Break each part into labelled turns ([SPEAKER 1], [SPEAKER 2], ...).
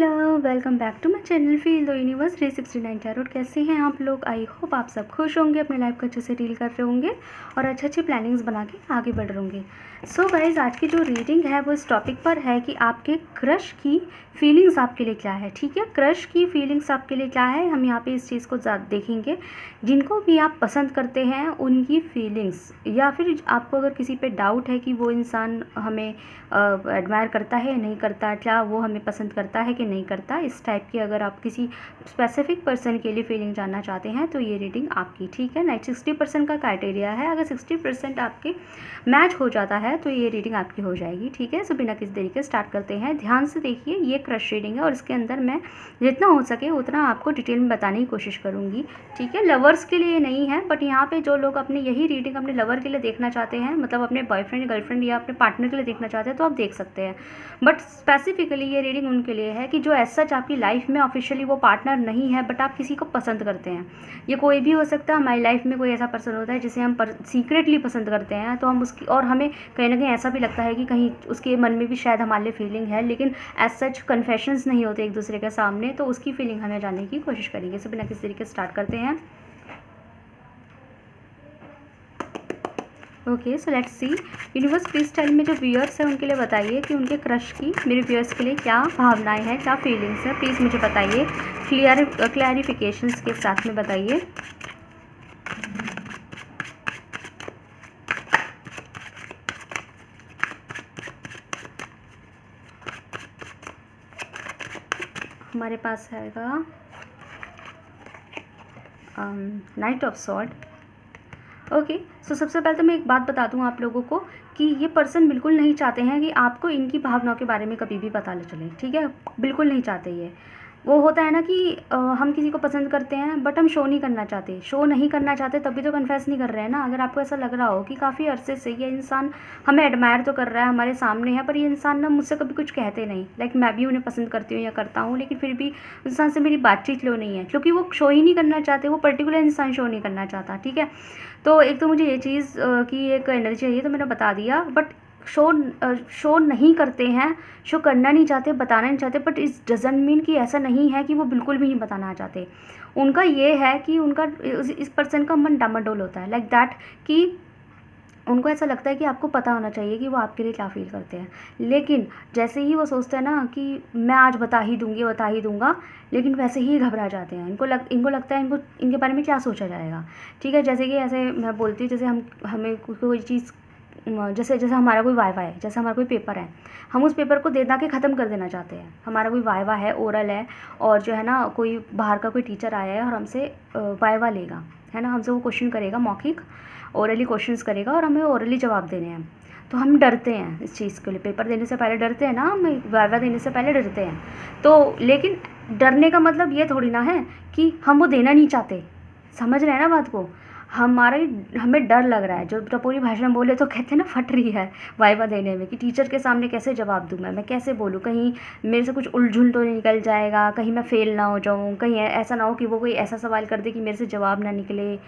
[SPEAKER 1] Hello, welcome back to my channel feel the universe 369 tarot. कैसे हैं आप लोग? आई होप आप सब खुश होंगे, अपने लाइफ को अच्छे से डील कर रहे होंगे और अच्छी अच्छी प्लानिंग्स बना के आगे बढ़ रहे होंगे। सो गाइज, आज की जो रीडिंग है वो इस टॉपिक पर है कि आपके क्रश की फीलिंग्स आपके लिए क्या है। ठीक है, क्रश की फीलिंग्स आपके लिए क्या है, हम यहाँ पे इस चीज़ को देखेंगे। जिनको भी आप पसंद करते हैं उनकी फीलिंग्स, या फिर आपको अगर किसी पे डाउट है कि वो इंसान हमें एडमायर करता है नहीं करता, क्या वो हमें पसंद करता है कि नहीं करता, इस टाइप की अगर आप किसी स्पेसिफिक पर्सन के लिए फीलिंग जानना चाहते हैं तो ये रीडिंग आपकी। ठीक है, 60% का क्राइटेरिया है, अगर 60% आपके मैच हो जाता है तो ये रीडिंग आपकी हो जाएगी। ठीक है, सो बिना किसी तरीके स्टार्ट करते हैं। ध्यान से देखिए, ये क्रश रीडिंग है और इसके अंदर मैं जितना हो सके उतना आपको डिटेल में बताने की कोशिश करूँगी। ठीक है, लवर्स के लिए नहीं है, बट यहाँ पे जो लोग अपने यही रीडिंग अपने लवर के लिए देखना चाहते हैं, मतलब अपने बॉयफ्रेंड गर्लफ्रेंड या अपने पार्टनर के लिए देखना चाहते हैं तो आप देख सकते हैं। बट स्पेसिफिकली ये रीडिंग उनके लिए है कि जो एज सच आपकी लाइफ में ऑफिशियली वो पार्टनर नहीं है, बट आप किसी को पसंद करते हैं। ये कोई भी हो सकता है, हमारी लाइफ में कोई ऐसा पर्सन होता है जिसे हम सीक्रेटली पसंद करते हैं, तो हम उसकी, और हमें कहीं ना कहीं ऐसा भी लगता है कि कहीं उसके मन में भी शायद हमारे लिए फीलिंग है, लेकिन एज सच कन्फेशंस नहीं होते एक दूसरे के सामने, तो उसकी फीलिंग हमें जानने की कोशिश करेंगे। सो बिना किसी तरीके स्टार्ट करते हैं। Okay, so let's see. Universe please tell में जो व्यूअर्स हैं उनके लिए बताइए कि उनके क्रश की मेरे व्यूअर्स के लिए क्या भावनाएं हैं, क्या फीलिंग्स हैं, प्लीज़ मुझे बताइए। क्लैरिफिकेशंस के साथ में बताइए। हमारे पास हैगा नाइट ऑफ सॉर्ड। ओके, सो सबसे पहले तो मैं एक बात बता दूं आप लोगों को कि ये पर्सन बिल्कुल नहीं चाहते हैं कि आपको इनकी भावनाओं के बारे में कभी भी पता चले। ठीक है, बिल्कुल नहीं चाहते। ये वो होता है ना कि हम किसी को पसंद करते हैं बट हम शो नहीं करना चाहते, तभी तो कन्फेस नहीं कर रहे हैं ना। अगर आपको ऐसा लग रहा हो कि काफ़ी अरसे से ये इंसान हमें एडमायर तो कर रहा है, हमारे सामने है, पर ये इंसान ना मुझसे कभी कुछ कहते नहीं, लाइक मैं भी उन्हें पसंद करती हूँ या करता हूँ, लेकिन फिर भी इंसान से मेरी बातचीत क्यों नहीं है, क्योंकि वो शो ही नहीं करना चाहते, वो पर्टिकुलर इंसान शो नहीं करना चाहता। ठीक है, तो एक तो मुझे ये चीज़ की एक एनर्जी चाहिए, तो मैंने बता दिया। बट शो नहीं करते हैं, शो करना नहीं चाहते, बताना नहीं चाहते, बट इस डजंट मीन कि ऐसा नहीं है कि वो बिल्कुल भी नहीं बताना चाहते। उनका ये है कि उनका इस पर्सन का मन डामाडोल होता है, लाइक दैट, कि उनको ऐसा लगता है कि आपको पता होना चाहिए कि वो आपके लिए क्या फ़ील करते हैं, लेकिन जैसे ही वो सोचते हैं ना कि मैं आज बता ही दूँगा, लेकिन वैसे ही घबरा जाते हैं। इनको लगता है इनके बारे में क्या सोचा जाएगा। ठीक है, जैसे कि ऐसे मैं बोलती हूँ, जैसे हमें कोई चीज़, जैसे हमारा कोई वाइवा है, जैसे हमारा कोई पेपर है, हम उस पेपर को दे के ख़त्म कर देना चाहते हैं। हमारा कोई वाइवा है, ओरल है, और जो है ना कोई बाहर का कोई टीचर आया है और हमसे वाइवा लेगा, है ना, हमसे वो क्वेश्चन करेगा, मौखिक ओरली क्वेश्चंस करेगा और हमें ओरली जवाब देने हैं। तो हम डरते हैं इस चीज़ के लिए, पेपर देने से पहले डरते हैं ना, हम वाइवा देने से पहले डरते हैं। तो लेकिन डरने का मतलब ये थोड़ी ना है कि हम वो देना नहीं चाहते। समझ रहे हैं ना बात को? हमें डर लग रहा है, जो टपोरी भाषा में बोले तो कहते हैं ना, फट रही है वाइवा देने में, कि टीचर के सामने कैसे जवाब दूँ, मैं कैसे बोलूँ, कहीं मेरे से कुछ उलझुल तो नहीं निकल जाएगा, कहीं मैं फ़ेल ना हो जाऊँ, कहीं ऐसा ना हो कि वो कोई ऐसा सवाल कर दे कि मेरे से जवाब ना निकले,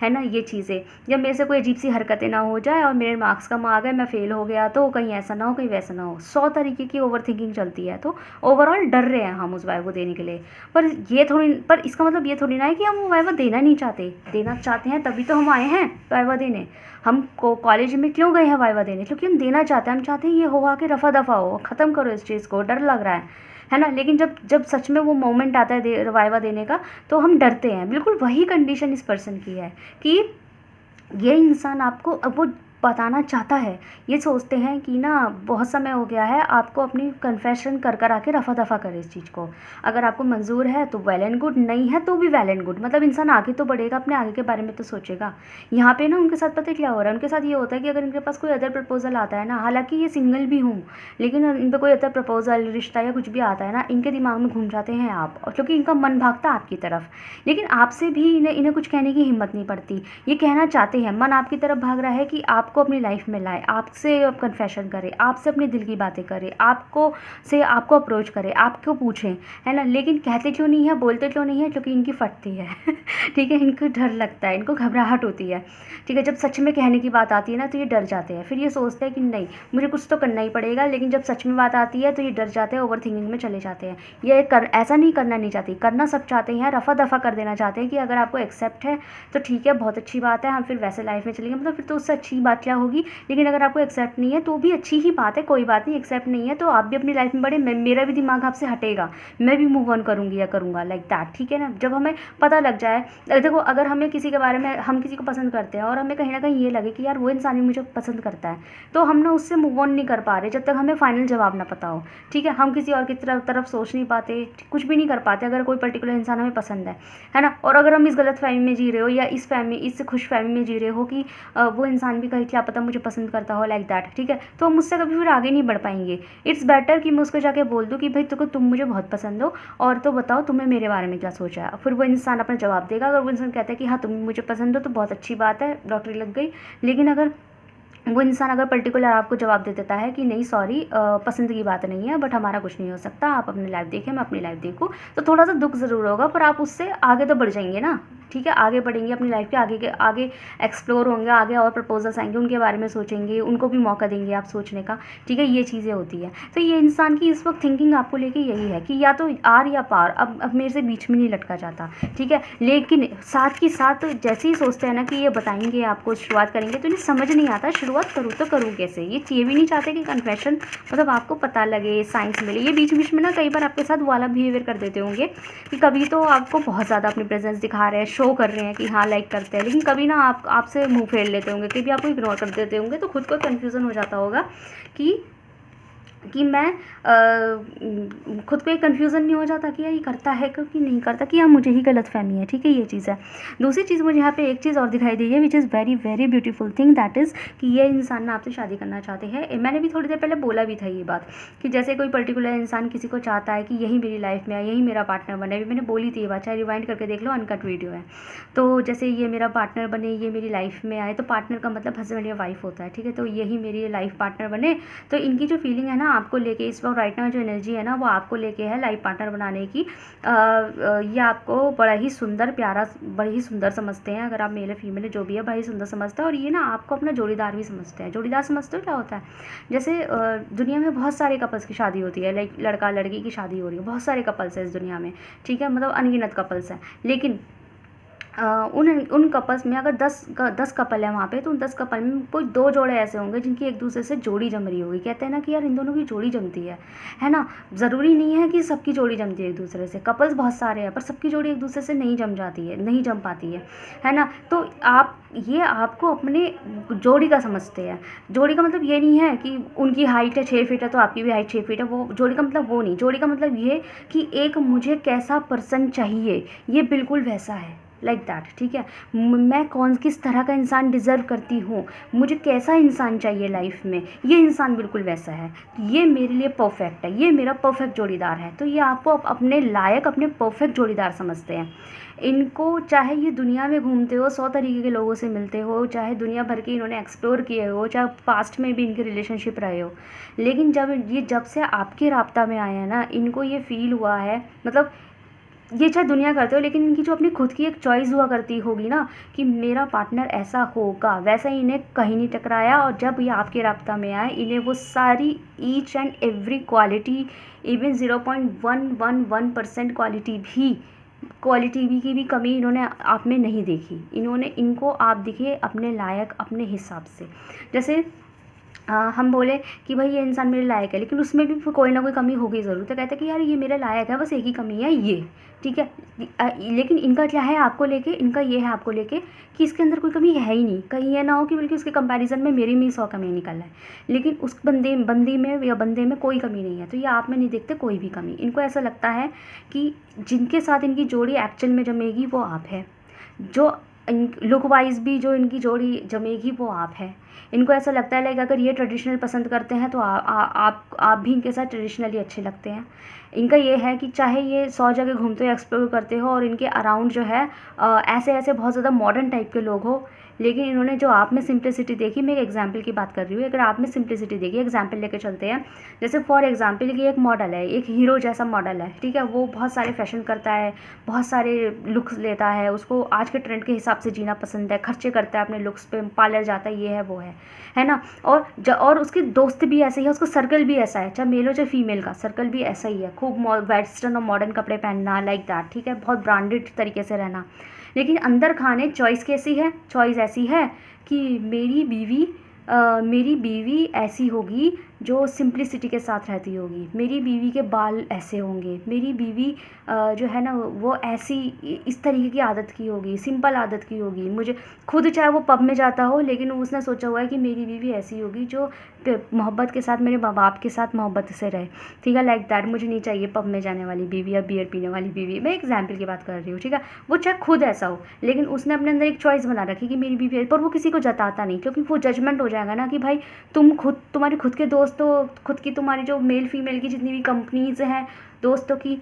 [SPEAKER 1] है ना, ये चीज़ें, या मेरे से कोई अजीब सी हरकतें ना हो जाए और मेरे मार्क्स कम आ गए, मैं फ़ेल हो गया, तो कहीं ऐसा ना हो, कहीं वैसा ना हो। 100 तरीके की ओवर थिंकिंग चलती है, तो ओवरऑल डर रहे हैं हम उस वाइवा देने के लिए। पर इसका मतलब ये थोड़ी ना है कि हम वो वाइवा देना नहीं चाहते। देना चाहते हैं तभी तो हम आए हैं वाइवा देने। हम कॉलेज में क्यों गए हैं वाइवा देने? क्योंकि हम देना चाहते हैं, हम चाहते हैं ये हो के रफा दफ़ा हो, ख़त्म करो इस चीज़ को, डर लग रहा है ना। लेकिन जब सच में वो मोमेंट आता है वाइवा देने का, तो हम डरते हैं। बिल्कुल वही कंडीशन इस पर्सन की है कि ये इंसान आपको अब वो बताना चाहता है, ये सोचते हैं कि ना बहुत समय हो गया है, आपको अपनी कन्फेशन कर आके रफा दफ़ा करे इस चीज़ को। अगर आपको मंजूर है तो वेल एंड गुड, नहीं है तो भी वेल एंड गुड, मतलब इंसान आगे तो बढ़ेगा, अपने आगे के बारे में तो सोचेगा। यहाँ पे ना उनके साथ पता है क्या हो रहा है? उनके साथ ये होता है कि अगर इनके पास कोई अदर प्रपोजल आता है ना, हालांकि ये सिंगल भी हूँ, लेकिन इन पर कोई अदर प्रपोजल, रिश्ता या कुछ भी आता है ना, इनके दिमाग में घूम जाते हैं आप, क्योंकि इनका मन भागता है आपकी तरफ, लेकिन आपसे भी इन्हें कुछ कहने की हिम्मत नहीं पड़ती। ये कहना चाहते हैं, मन आपकी तरफ भाग रहा है कि आपको आपको अपनी लाइफ में लाए, आपसे कन्फेशन करे, आपसे अपने दिल की बातें करे, आपको अप्रोच करे, आपको पूछें, है ना। लेकिन कहते क्यों नहीं है, बोलते क्यों नहीं है? क्योंकि इनकी फटती है ठीक है, इनको डर लगता है, इनको घबराहट होती है, ठीक है। जब सच में कहने की बात आती है ना तो ये डर जाते हैं, फिर ये सोचते हैं कि नहीं मुझे कुछ तो करना ही पड़ेगा, लेकिन जब सच में बात आती है तो ये डर जाते हैं, ओवर थिंकिंग में चले जाते हैं। ऐसा नहीं करना नहीं चाहती, करना सब चाहते हैं, रफा दफ़ा कर देना चाहते हैं कि अगर आपको एक्सेप्ट है तो ठीक है, बहुत अच्छी बात है, हम फिर वैसे लाइफ में चलेंगे, मतलब फिर तो उससे अच्छी बात क्या होगी। लेकिन अगर आपको एक्सेप्ट नहीं है तो भी अच्छी ही बात है, कोई बात नहीं, एक्सेप्ट नहीं है तो आप भी अपनी लाइफ में बढ़े, मेरा भी दिमाग आपसे हटेगा, मैं भी मूव ऑन करूँगी या करूँगा, लाइक दैट, ठीक है ना। जब हमें पता लग जाए, देखो अगर हमें किसी के बारे में, हम किसी को पसंद करते हैं और हमें कहीं ना कहीं ये लगे कि यार वो इंसान भी मुझे पसंद करता है, तो हम ना उससे मूव ऑन नहीं कर पा रहे जब तक हमें फाइनल जवाब ना पता हो, ठीक है। हम किसी और की तरफ सोच नहीं पाते, कुछ भी नहीं कर पाते अगर कोई पर्टिकुलर इंसान हमें पसंद है ना। और अगर हम इस गलत फहमी में जी रहे हो या इस खुश फहमी में जी रहे हो कि वो इंसान भी कहीं क्या पता मुझे पसंद करता हो, लाइक दैट, ठीक है, तो हम उससे कभी फिर आगे नहीं बढ़ पाएंगे। इट्स बेटर कि मैं उसको जाके बोल दूँ कि भाई तुम मुझे बहुत पसंद हो और तो बताओ तुमने मेरे बारे में क्या सोचा है। फिर वो इंसान अपना जवाब देगा। अगर वो इंसान कहता है कि हाँ तुम मुझे पसंद हो तो बहुत अच्छी बात है, लॉटरी लग गई। लेकिन अगर वो इंसान अगर पर्टिकुलर आपको जवाब दे देता है कि नहीं सॉरी, पसंद की बात नहीं है, बट हमारा कुछ नहीं हो सकता, आप अपनी लाइफ देखें, मैं अपनी लाइफ देखूँ, तो थोड़ा सा दुख ज़रूर होगा, पर आप उससे आगे तो बढ़ जाएंगे ना, ठीक है। आगे बढ़ेंगे, अपनी लाइफ के आगे एक्सप्लोर होंगे, आगे और प्रपोजल्स आएंगे, उनके बारे में सोचेंगे, उनको भी मौका देंगे आप सोचने का, ठीक है। ये चीज़ें होती है। तो ये इंसान की इस वक्त थिंकिंग आपको लेके यही है कि या तो आर या पार, अब मेरे से बीच में नहीं लटका जाता, ठीक है। लेकिन साथ ही साथ जैसे ही सोचते हैं ना कि ये बताएंगे आपको, शुरुआत करेंगे, तो इन्हें समझ नहीं आता शुरुआत करूँ तो करूँ कैसे। ये भी नहीं चाहते कि कन्फेशन मतलब आपको पता लगे, साइंस मिले। ये बीच बीच में ना कई बार आपके साथ वाला बिहेवियर कर देते होंगे कि कभी तो आपको बहुत ज़्यादा अपनी प्रेजेंस दिखा रहे हैं, शो कर रहे हैं कि हाँ लाइक करते हैं, लेकिन कभी ना आपसे मुंह फेर लेते होंगे, कभी आपको इग्नोर कर देते होंगे। तो खुद को कन्फ्यूज़न हो जाता होगा कि मैं खुद को एक कन्फ्यूज़न नहीं हो जाता कि यार ये करता है क्योंकि नहीं करता, कि यार मुझे ही गलत फहमी है, ठीक है। ये चीज़ है। दूसरी चीज़ मुझे यहाँ पे एक चीज़ और दिखाई दी है which is very very beautiful thing, that is कि ये इंसान ना आपसे शादी करना चाहते हैं। मैंने भी थोड़ी देर पहले बोला भी था ये बात कि जैसे कोई पर्टिकुलर इंसान किसी को चाहता है कि यही मेरी लाइफ में है, यही मेरा पार्टनर बने। अभी मैंने बोली थी ये बात, चाहे रिवाइंड करके देख लो, अनकट वीडियो है। तो जैसे ये मेरा पार्टनर बने, ये मेरी लाइफ में आए, तो पार्टनर का मतलब हस्बैंड या वाइफ होता है, ठीक है। तो यही मेरी लाइफ पार्टनर बने, तो इनकी जो फीलिंग है ना आपको लेके इस वक्त राइट नाउ, जो एनर्जी है ना वो आपको लेके है लाइफ पार्टनर बनाने की। ये आपको बड़ा ही सुंदर प्यारा, बड़ा ही सुंदर समझते हैं। अगर आप मेल है फीमेल है जो भी है, बड़ा ही सुंदर समझते हैं। और ये ना आपको अपना जोड़ीदार भी समझते हैं। जोड़ीदार समझते हो क्या होता है? जैसे दुनिया में बहुत सारे कपल्स की शादी होती है, लाइक लड़का लड़की की शादी हो रही है, बहुत सारे कपल्स हैं इस दुनिया में, ठीक है, मतलब अनगिनत कपल्स हैं। लेकिन उन कपल्स में अगर 10 कपल है वहाँ पे, तो उन 10 कपल में कोई 2 जोड़े ऐसे होंगे जिनकी एक दूसरे से जोड़ी जम रही होगी। कहते हैं ना कि यार इन दोनों की जोड़ी जमती है ना। ज़रूरी नहीं है कि सबकी जोड़ी जमती है एक दूसरे से, कपल्स बहुत सारे हैं पर सबकी जोड़ी एक दूसरे से नहीं जम जाती है, नहीं जम पाती है ना। तो आपको अपने जोड़ी का समझते हैं। जोड़ी का मतलब ये नहीं है कि उनकी हाइट है 6 फीट है तो आपकी भी हाइट 6 फीट है, वो जोड़ी का मतलब वो नहीं। जोड़ी का मतलब ये कि एक मुझे कैसा पर्सन चाहिए, ये बिल्कुल वैसा है, लाइक दैट, ठीक है। मैं किस तरह का इंसान डिज़र्व करती हूँ, मुझे कैसा इंसान चाहिए लाइफ में, ये इंसान बिल्कुल वैसा है, ये मेरे लिए परफेक्ट है, ये मेरा परफेक्ट जोड़ीदार है। तो ये आपको अपने लायक, अपने परफेक्ट जोड़ीदार समझते हैं। इनको चाहे ये दुनिया में घूमते हो, 100 तरीके के लोगों से मिलते हो, चाहे दुनिया भर के इन्होंने एक्सप्लोर किए हो, चाहे पास्ट में भी इनके रिलेशनशिप रहे हो, लेकिन जब से आपके राब्ता में आए हैं ना, इनको ये फील हुआ है, मतलब ये चाहे दुनिया करते हो, लेकिन इनकी जो अपनी खुद की एक चॉइस हुआ करती होगी ना कि मेरा पार्टनर ऐसा होगा, वैसा ही इन्हें कहीं नहीं टकराया। और जब ये आपके राब्ता में आए, इन्हें वो सारी each and every quality, even 0.111% quality भी की भी कमी इन्होंने आप में नहीं देखी। इनको आप दिखे अपने लायक, अपने हिसाब से। जैसे हम बोले कि भाई ये इंसान मेरे लायक है, लेकिन उसमें भी कोई ना कोई कमी होगी ज़रूर। तो कहते हैं कि यार ये मेरे लायक है, बस एक ही कमी है ये, ठीक है। लेकिन इनका क्या है आपको लेके, इनका ये है आपको लेके कि इसके अंदर कोई कमी है ही नहीं। कहीं ये ना हो कि बल्कि उसके कंपैरिजन में मेरी में 100 कमी निकल है, लेकिन उस बंदी में या बंदे में कोई कमी नहीं है। तो ये आप में नहीं देखते कोई भी कमी। इनको ऐसा लगता है कि जिनके साथ इनकी जोड़ी एक्चुअल में जमेगी वो आप है, जो लुक वाइज भी जो इनकी जोड़ी जमेगी वो आप है। इनको ऐसा लगता है लाइक अगर ये ट्रेडिशनल पसंद करते हैं तो आप भी इनके साथ ट्रेडिशनली अच्छे लगते हैं। इनका ये है कि चाहे ये 100 जगह घूमते हो, एक्सप्लोर करते हो और इनके अराउंड जो है ऐसे बहुत ज़्यादा मॉडर्न टाइप के लोग हो, लेकिन इन्होंने जो आप में सिंप्लिसिटी देखी, मैं एक एग्जाम्पल की बात कर रही हूँ, अगर आप में सिंप्लिसिटी देखी, एग्जाम्पल लेके चलते हैं, जैसे फॉर एग्जाम्पल कि एक मॉडल है, एक हीरो जैसा मॉडल है, ठीक है, वो बहुत सारे फैशन करता है, बहुत सारे लुक्स लेता है, उसको आज के ट्रेंड के हिसाब से जीना पसंद है, खर्चे करता है अपने लुक्स पे, पार्लर जाता है, ये है वो है ना। और उसके दोस्त भी ऐसे ही है, उसका सर्कल भी ऐसा है, चाहे मेल हो चाहे फीमेल का सर्कल भी ऐसा ही है, खूब वेस्टर्न और मॉडर्न कपड़े पहनना, लाइक दैट, ठीक है, बहुत ब्रांडेड तरीके से रहना। लेकिन अंदर खाने चॉइस कैसी है, चॉइस ऐसी है कि मेरी बीवी ऐसी होगी जो सिंप्लिसिटी के साथ रहती होगी, मेरी बीवी के बाल ऐसे होंगे, मेरी बीवी जो है ना वो ऐसी इस तरीके की आदत की होगी, सिंपल आदत की होगी। मुझे खुद चाहे वो पब में जाता हो, लेकिन उसने सोचा हुआ है कि मेरी बीवी ऐसी होगी जो मोहब्बत के साथ मेरे माँ बाप के साथ मोहब्बत से रहे, ठीक है, लाइक दैट। मुझे नहीं चाहिए पब में जाने वाली बीवी या बियर पीने वाली बीवी, मैं एग्जाम्पल की बात कर रही हूँ, ठीक है। वो चाहे खुद ऐसा हो, लेकिन उसने अपने अंदर एक चॉइस बना रखी कि मेरी बीवी, पर वो किसी को जताता नहीं, क्योंकि वो जजमेंट हो जाएगा ना कि भाई तुम्हारे खुद के दोस्त हो, खुद की तुम्हारी जो मेल फीमेल की जितनी भी कंपनीज हैं दोस्तों की,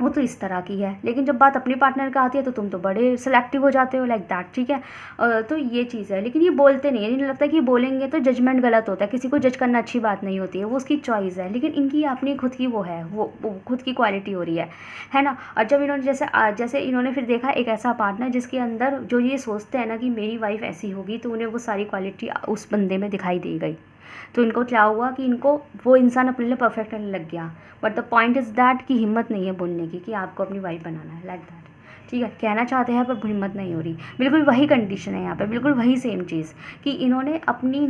[SPEAKER 1] वो तो इस तरह की है, लेकिन जब बात अपने पार्टनर का आती है तो तुम तो बड़े सेलेक्टिव हो जाते हो, लाइक दैट, ठीक है। तो ये चीज़ है, लेकिन ये बोलते नहीं है, इन्हें लगता है कि बोलेंगे तो जजमेंट गलत होता है, किसी को जज करना अच्छी बात नहीं होती है, वो उसकी चॉइस है, लेकिन इनकी अपनी खुद की वो है, वो खुद की क्वालिटी हो रही है ना। और जब इन्होंने जैसे इन्होंने फिर देखा एक ऐसा पार्टनर जिसके अंदर जो ये सोचते हैं ना कि मेरी वाइफ ऐसी होगी, तो उन्हें वो सारी क्वालिटी उस बंदे में दिखाई दे गई, तो इनको क्या हुआ कि इनको वो इंसान अपने लिए परफेक्ट लगने लग गया। But the point is that कि हिम्मत नहीं है बोलने की कि आपको अपनी वाइफ बनाना है, लाइक दैट, ठीक है। कहना चाहते हैं पर हिम्मत नहीं हो रही। बिल्कुल वही कंडीशन है यहाँ पे, बिल्कुल वही सेम चीज़ कि इन्होंने अपनी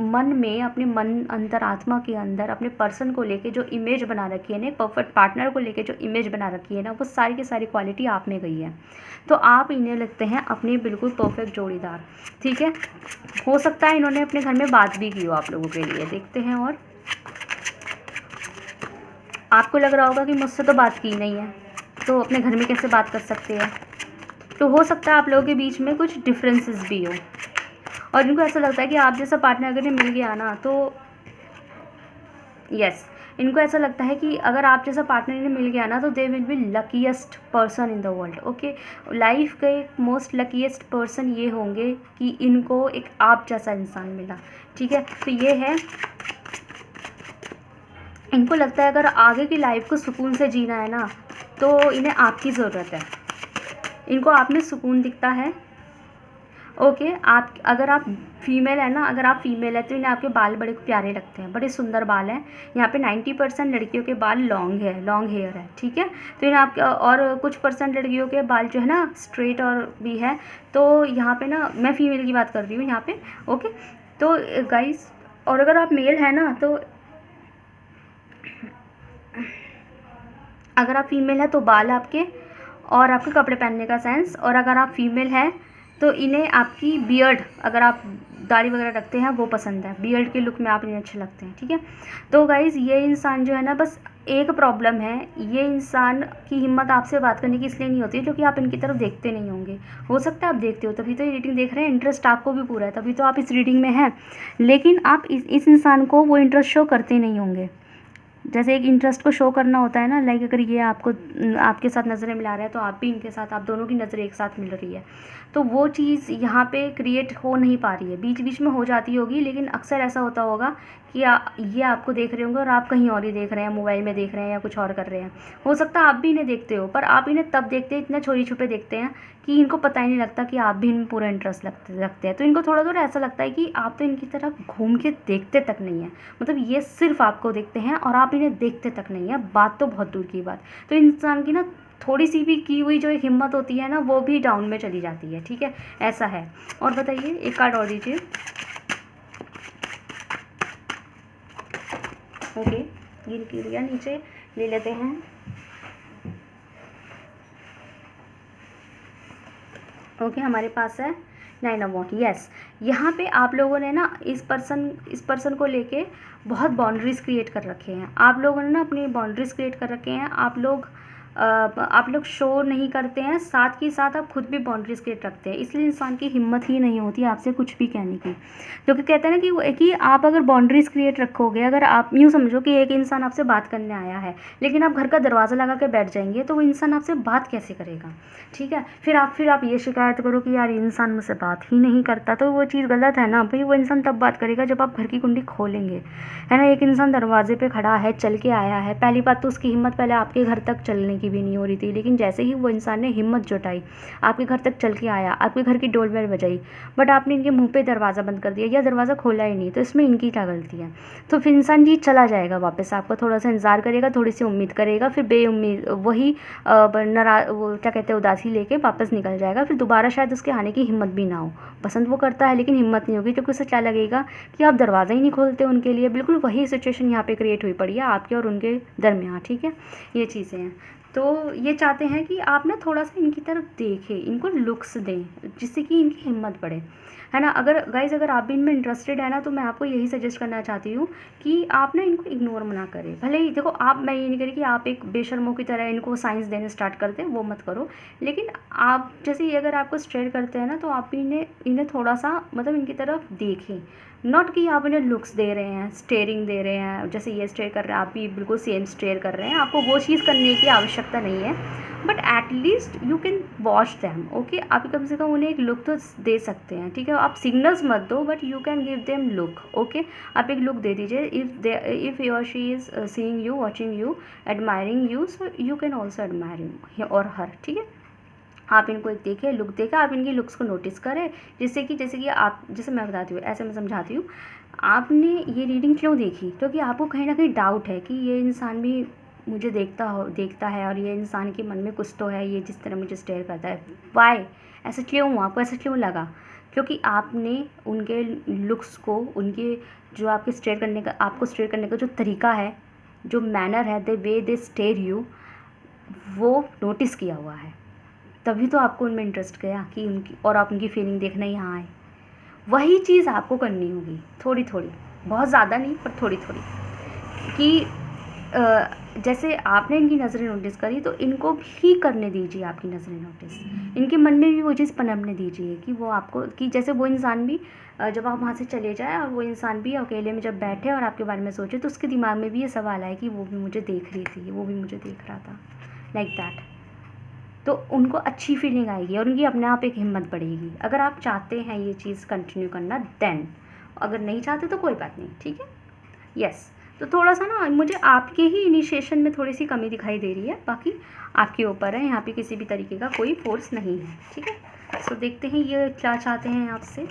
[SPEAKER 1] मन में, अपने मन अंतरात्मा के अंदर अपने पर्सन को लेके जो इमेज बना रखी है ना, परफेक्ट पार्टनर को लेके जो इमेज बना रखी है ना, वो सारी की सारी क्वालिटी आप में गई है, तो आप इन्हें लगते हैं अपने बिल्कुल परफेक्ट जोड़ीदार, ठीक है। हो सकता है इन्होंने अपने घर में बात भी की हो आप लोगों के लिए, देखते हैं। और आपको लग रहा होगा कि मुझसे तो बात की नहीं है, तो अपने घर में कैसे बात कर सकते हैं, तो हो सकता है आप लोगों के बीच में कुछ डिफरेंसेस भी हो, और इनको ऐसा लगता है कि आप जैसा पार्टनर अगर मिल गया ना, तो यस, इनको ऐसा लगता है कि अगर आप जैसा पार्टनर इन्हें मिल गया ना, तो they will be luckiest person in the world, okay. Life के मोस्ट लकीएस्ट पर्सन ये होंगे कि इनको एक आप जैसा इंसान मिला, ठीक है। तो ये है, इनको लगता है अगर आगे की लाइफ को सुकून से जीना है ना, तो इन्हें आपकी ज़रूरत है, इनको आप में सुकून दिखता है, ओके। आप अगर आप फीमेल है ना, अगर आप फीमेल है तो इन्हें आपके बाल बड़े प्यारे लगते हैं, बड़े सुंदर बाल हैं। यहाँ पे 90% लड़कियों के बाल लॉन्ग हेयर है, ठीक है। तो इन्हें आप, और कुछ परसेंट लड़कियों के बाल जो है ना स्ट्रेट और भी है, तो यहाँ पे ना मैं फीमेल की बात कर रही हूँ यहाँ पे, ओके। तो गाइस, और अगर आप मेल है ना, तो अगर आप फीमेल है तो बाल आपके और आपके कपड़े पहनने का सेंस, और अगर आप फीमेल है तो इन्हें आपकी बियर्ड, अगर आप दाढ़ी वगैरह रखते हैं वो पसंद है, बियर्ड के लुक में आप इन्हें अच्छे लगते हैं, ठीक है। तो गाइज़ ये इंसान जो है ना, बस एक प्रॉब्लम है, ये इंसान की हिम्मत आपसे बात करने की इसलिए नहीं होती क्योंकि आप इनकी तरफ देखते नहीं होंगे। हो सकता है आप देखते हो, तभी तो ये रीडिंग देख रहे हैं, इंटरेस्ट आपको भी पूरा है, तभी तो आप इस रीडिंग में हैं, लेकिन आप इस इंसान को वो इंटरेस्ट शो करते नहीं होंगे। जैसे एक इंटरेस्ट को शो करना होता है ना, लाइक अगर ये आपके साथ नज़रें मिला रहा है तो आप भी इनके साथ, आप दोनों की नज़रें एक साथ मिल रही है, तो वो चीज़ यहाँ पे क्रिएट हो नहीं पा रही है, बीच बीच में हो जाती होगी, लेकिन अक्सर ऐसा होता होगा कि ये आपको देख रहे होंगे और आप कहीं और ही देख रहे हैं, मोबाइल में देख रहे हैं या कुछ और कर रहे हैं। हो सकता है आप भी इन्हें देखते हो, पर आप इन्हें तब देखते हैं, इतना चोरी छुपे देखते हैं कि इनको पता ही नहीं लगता कि आप भी इनमें पूरा इंटरेस्ट रखते हैं। तो इनको थोड़ा थोड़ा ऐसा लगता है कि आप तो इनकी तरफ घूम के देखते तक नहीं है, मतलब ये सिर्फ आपको देखते हैं और आप इन्हें देखते तक नहीं है, बात तो बहुत दूर की बात। तो इंसान की ना थोड़ी सी भी की हुई जो एक हिम्मत होती है ना, वो भी डाउन में चली जाती है, ठीक है, ऐसा है। और बताइए, एक कार्ड और दीजिए, ओके, गिन के लिया, नीचे ले लेते हैं। ओके, हमारे पास है 9 ऑफ वॉन्ड्स, यस। यहाँ पे आप लोगों ने ना इस पर्सन को लेके बहुत बाउंड्रीज़ क्रिएट कर रखे हैं, आप लोगों ने ना अपनी बाउंड्रीज़ क्रिएट कर रखे हैं। आप लोग आप लोग शो नहीं करते हैं, साथ के साथ आप खुद भी बाउंड्रीज क्रिएट रखते हैं, इसलिए इंसान की हिम्मत ही नहीं होती आपसे कुछ भी कहने की। क्योंकि कहते हैं ना कि आप अगर बाउंड्रीज क्रिएट रखोगे, अगर आप यूँ समझो कि एक इंसान आपसे बात करने आया है, लेकिन आप घर का दरवाज़ा लगा के बैठ जाएंगे, तो वो इंसान आपसे बात कैसे करेगा? ठीक है, फिर आप ये शिकायत करो कि यार ये इंसान मुझसे बात ही नहीं करता, तो वो चीज़ गलत है ना भाई। वो इंसान तब बात करेगा जब आप घर की कुंडी खोलेंगे, है ना। एक इंसान दरवाजे पे खड़ा है, चल के आया है, पहली बात तो उसकी हिम्मत पहले आपके घर तक चलने की भी नहीं हो रही थी, लेकिन जैसे ही वो इंसान ने हिम्मत जुटाई, आपके घर तक चल के आया, आपके घर की डोर बेल बजाई, बट आपने इनके मुँह पे दरवाज़ा बंद कर दिया या दरवाज़ा खोला ही नहीं, तो इसमें इनकी क्या गलती है? तो फिर इंसान जी चला जाएगा वापस, आपको थोड़ा सा इंतज़ार करेगा, थोड़ी सी उम्मीद करेगा, फिर बेउम्मीद वही वो क्या कहते हैं, उदासी लेके वापस निकल जाएगा। फिर दोबारा शायद उसके आने की हिम्मत भी ना हो। पसंद वो करता है लेकिन हिम्मत नहीं होगी, क्योंकि उसे क्या लगेगा कि आप दरवाज़ा ही नहीं खोलते उनके लिए। बिल्कुल वही सिचुएशन यहाँ पे क्रिएट हुई पड़ी है आपके और उनके दरमियान, ठीक है। ये चीज़ें हैं, तो ये चाहते हैं कि आप ना थोड़ा सा इनकी तरफ देखें, इनको लुक्स दें, जिससे कि इनकी हिम्मत बढ़े, है ना। अगर गाइज़ अगर आप भी इनमें इंटरेस्टेड है ना, तो मैं आपको यही सजेस्ट करना चाहती हूँ कि आप ना इनको इग्नोर ना करें। भले ही देखो, मैं ये नहीं कह रही कि आप एक बेशर्मों की तरह इनको साइंस देने स्टार्ट कर दें, वो मत करो। लेकिन आप जैसे ये अगर आपको स्टेयर करते हैं ना, तो आप भी इन्हें थोड़ा सा मतलब इनकी तरफ देखें। नॉट कि आप इन्हें लुक्स दे रहे हैं, स्टेयरिंग दे रहे हैं, जैसे ये स्टेयर कर रहे हैं आप भी बिल्कुल सेम स्टेयर कर रहे हैं। आपको वो चीज़ करने की आवश्यकता नहीं है, but at least you can watch them, okay. आप कम से कम उन्हें एक लुक तो दे सकते हैं, ठीक है। आप सिग्नल्स मत दो, but you can give them look, okay. आप एक लुक दे दीजिए। इफ़ ही और she is seeing you, watching you, admiring you, so you can also admire him और हर, ठीक है। आप इनको एक देखें, लुक देखें, आप इनकी लुक्स को नोटिस करें, जैसे कि आप, जैसे मैं बताती हूँ, ऐसे मैं समझाती हूँ। आपने ये रीडिंग क्यों देखी? क्योंकि आपको कहीं ना कहीं डाउट है कि ये इंसान भी मुझे देखता है और ये इंसान के मन में कुछ तो है, ये जिस तरह मुझे स्टेयर करता है। वाई? ऐसा क्यों हुआ? आपको ऐसा क्यों लगा? क्योंकि आपने उनके लुक्स को, उनके जो आपके स्टेयर करने का, आपको स्टेयर करने का जो तरीका है, जो मैनर है, the way they stare you, वो नोटिस किया हुआ है। तभी तो आपको उनमें इंटरेस्ट गया कि उनकी, और आप उनकी फीलिंग देखने यहाँ आए। वही चीज़ आपको करनी होगी, थोड़ी थोड़ी, बहुत ज़्यादा नहीं पर थोड़ी थोड़ी, कि जैसे आपने इनकी नज़रें नोटिस करी, तो इनको भी करने दीजिए आपकी नज़रें नोटिस। इनके मन में भी वो चीज़ पनपने दीजिए कि वो आपको, कि जैसे वो इंसान भी जब आप वहाँ से चले जाए और वो इंसान भी अकेले में जब बैठे और आपके बारे में सोचे, तो उसके दिमाग में भी ये सवाल आए कि वो भी मुझे देख रही थी, वो भी मुझे देख रहा था, लाइक दैट। तो उनको अच्छी फीलिंग आएगी और उनकी अपने आप एक हिम्मत बढ़ेगी। अगर आप चाहते हैं ये चीज़ कंटिन्यू करना, देन। अगर नहीं चाहते तो कोई बात नहीं, ठीक है। यस, तो थोड़ा सा ना मुझे आपके ही इनिशिएशन में थोड़ी सी कमी दिखाई दे रही है, बाकी आपके ऊपर है, यहाँ पे किसी भी तरीके का कोई फोर्स नहीं है, ठीक है। सो देखते हैं ये क्या चाहते हैं आपसे।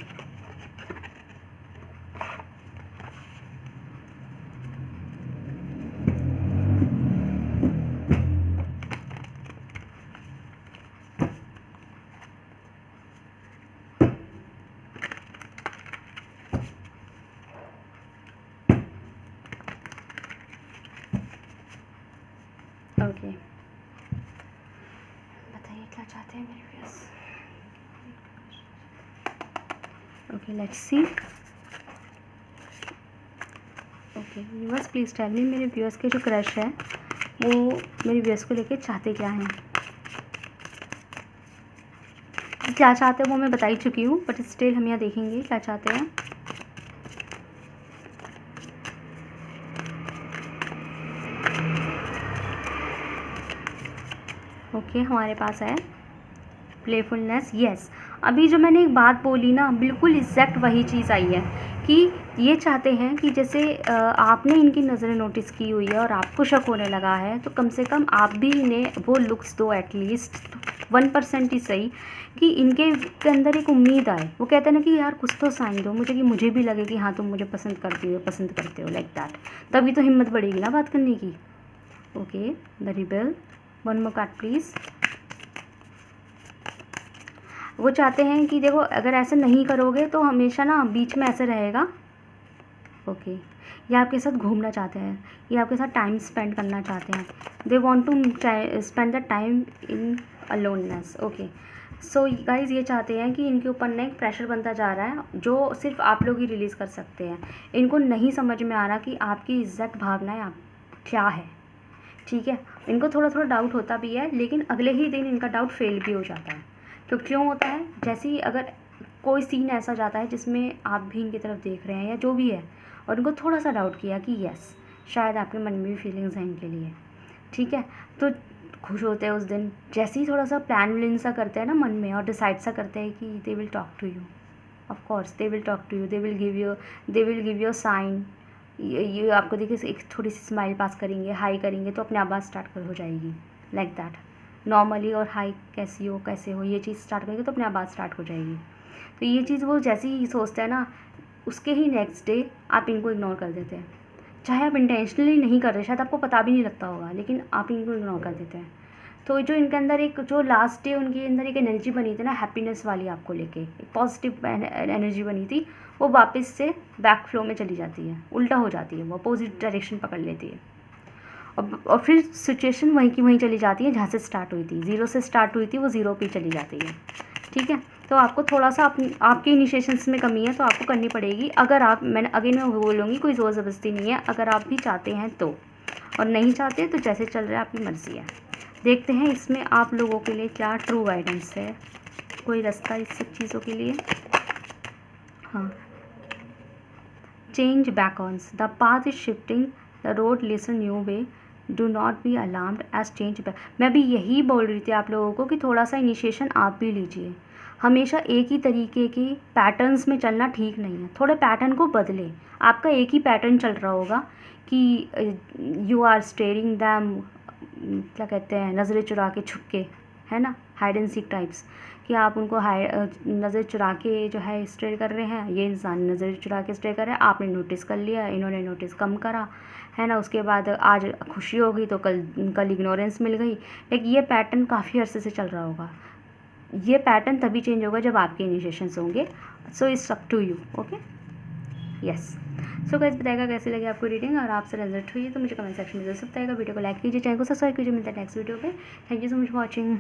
[SPEAKER 1] ओके, बताइए क्या चाहते हैं मेरे viewers. Okay, let's see. Okay viewers, please tell me, मेरे व्यूअर्स के जो क्रश है वो मेरे व्यूअर्स को लेके चाहते क्या हैं? क्या चाहते हैं वो मैं बता ही चुकी हूँ, बट स्टिल हम यहाँ देखेंगे क्या चाहते हैं। ओके, हमारे पास है प्लेफुलनेस। यस, अभी जो मैंने एक बात बोली ना, बिल्कुल एग्जैक्ट वही चीज़ आई है कि ये चाहते हैं कि जैसे आपने इनकी नज़रें नोटिस की हुई है और आपको शक होने लगा है, तो कम से कम आप भी इन्हें वो लुक्स दो, एटलीस्ट 1% ही सही, कि इनके के अंदर एक उम्मीद आए। वो कहते हैं ना कि यार कुछ तो साइन दो मुझे, कि मुझे भी लगे कि हाँ तुम मुझे पसंद करते हो, लाइक दैट। तभी तो हिम्मत बढ़ेगी ना बात करने की। Okay, the rebel, one more card please. वो चाहते हैं कि देखो, अगर ऐसे नहीं करोगे तो हमेशा ना बीच में ऐसे रहेगा। ओके, ये आपके साथ घूमना चाहते हैं, ये आपके साथ टाइम स्पेंड करना चाहते हैं। They want to spend the time in aloneness. Okay, so guys ये चाहते हैं कि इनके ऊपर ना एक प्रेशर बनता जा रहा है जो सिर्फ आप लोग ही रिलीज़ कर सकते हैं। इनको नहीं समझ में आ रहा कि आपकी एग्जैक्ट भावनाएं आप क्या है, ठीक है, इनको थोड़ा थोड़ा डाउट होता भी है, लेकिन अगले ही दिन इनका डाउट फेल भी हो जाता है। तो क्यों होता है, जैसे ही अगर कोई सीन ऐसा जाता है जिसमें आप भी इनकी तरफ देख रहे हैं या जो भी है, और इनको थोड़ा सा डाउट किया कि यस शायद आपके मन में भी फीलिंग्स हैं इनके लिए, ठीक है, तो खुश होते हैं उस दिन। जैसे ही थोड़ा सा प्लान व्लान सा करते हैं ना मन में और डिसाइड सा करते हैं कि they will talk to you, of course they will talk to you, they will give you sign. ये आपको देखिए एक थोड़ी सी स्माइल पास करेंगे, हाई करेंगे, तो अपने आप बात स्टार्ट हो जाएगी लाइक दैट नॉर्मली। और हाई कैसी हो कैसे हो ये चीज़ स्टार्ट करेंगे तो अपने आप बात स्टार्ट हो जाएगी। तो ये चीज़ वो जैसे ही सोचते हैं ना, उसके ही नेक्स्ट डे आप इनको इग्नोर कर देते हैं। चाहे आप इंटेंशनली नहीं कर रहे, शायद आपको पता भी नहीं लगता होगा, लेकिन आप इनको इग्नोर कर देते हैं। तो जो इनके अंदर एक जो लास्ट डे उनके अंदर एक एनर्जी बनी थी ना हैप्पीनेस वाली, आपको लेके एक पॉजिटिव एनर्जी बनी थी, वो वापस से बैक फ्लो में चली जाती है, उल्टा हो जाती है, वो अपोजिट डायरेक्शन पकड़ लेती है। और फिर सिचुएशन वहीं की वहीं चली जाती है जहाँ से स्टार्ट हुई थी, ज़ीरो से स्टार्ट हुई थी वो ज़ीरो पे चली जाती है। ठीक है, तो आपको थोड़ा सा आपके इनिशिएशंस में कमी है तो आपको करनी पड़ेगी। अगर आप, मैंने अगेन मैं बोलूँगी, कोई ज़ोर ज़बरदस्ती नहीं है, अगर आप भी चाहते हैं तो, और नहीं चाहते तो जैसे चल रहा है आपकी मर्ज़ी है। देखते हैं इसमें आप लोगों के लिए क्या ट्रू गाइडेंस है, कोई रास्ता इस सब चीज़ों के लिए। हाँ, change beckons, the path is shifting, the road listen new way, do not be alarmed as change back. मैं भी यही बोल रही थी आप लोगों को कि थोड़ा सा इनिशिएशन आप भी लीजिए। हमेशा एक ही तरीके की पैटर्न्स में चलना ठीक नहीं है, थोड़े पैटर्न को बदलें। आपका एक ही पैटर्न चल रहा होगा कि यू आर स्टेयरिंग दैम, क्या कहते हैं, नज़रें चुरा के छुप के, है ना, हाइड एंड सीक टाइप्स, कि आप उनको नज़र चुरा के जो है स्टेयर कर रहे हैं, ये इंसान नज़र चुरा के स्टेयर कर रहे हैं, आपने नोटिस कर लिया, इन्होंने नोटिस कम करा, है ना, उसके बाद आज खुशी हो गई तो कल इग्नोरेंस मिल गई। लेकिन ये पैटर्न काफ़ी अरसे से चल रहा होगा। ये पैटर्न तभी चेंज होगा जब आपके इनिशिएशंस होंगे। So it's up to you, okay, yes. So guys, बताएगा कैसी लगी आपको रीडिंग, और आपसे रिजल्ट हुई तो मुझे कमेंट सेक्शन में जरूर बताएगा। वीडियो को लाइक कीजिए, चैनल को सब्सक्राइब कीजिए। मिलता है नेक्स्ट वीडियो पे। Thank you so much for watching.